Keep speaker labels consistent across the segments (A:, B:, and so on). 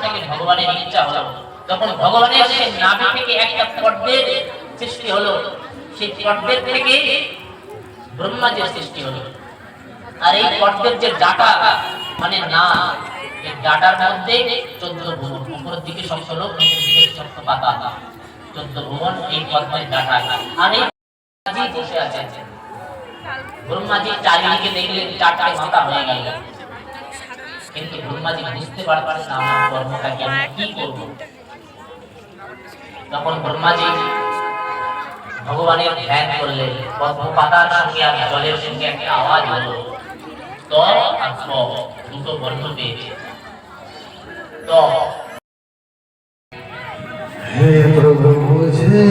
A: থেকে ভগবানের ইচ্ছা হলো, তখন ভগবানের সেই নাভি থেকে একটা পদ্মের সৃষ্টি হলো, সেই পদ্মের থেকে ব্রহ্মাজির সৃষ্টি হলো। আর এই পদ্মের যে ডাটা মানে না, এই ডাটার মধ্যে 14 ভুবন, উপরের দিকে সপ্ত লোক, নিচের দিকে সপ্ত পাতা, 14 ভুবন এই পদ্মের ডাটা। আর এই ব্রহ্মাজি বসে আছেন। ব্রহ্মাজি চারিদিকে দেখলেন 4টে মাথা হয়ে গেল, কিন্তু ব্রহ্মাজি বুঝতে পারছেন না আমার কর্মটাকে আমি কি করব। তখন ব্রহ্মাজি ভগবানের ধ্যান করলেন। পদ্ম পাতার সঙ্গে আর জলের সঙ্গে একটা আওয়াজ হলো, ত আর স, দুটো বর্ণ পেয়েছে। ত হে প্রভু মুঝে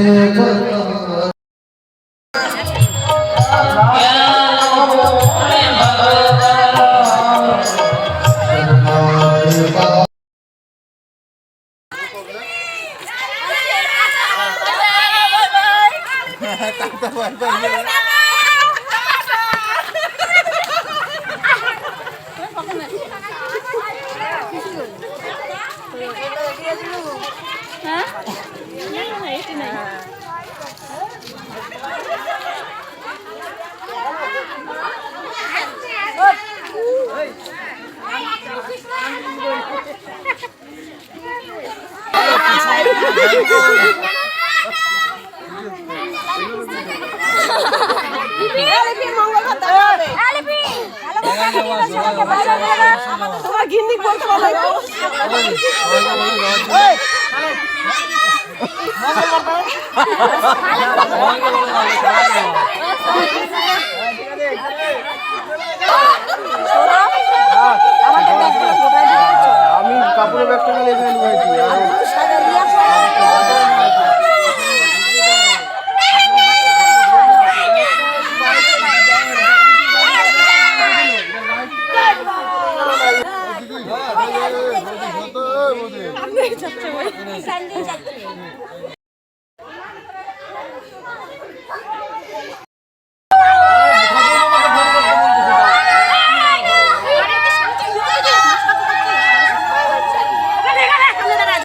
B: তোমার গিন্নি বলতে পারো
C: আমি কাপড়ের ব্যাগটা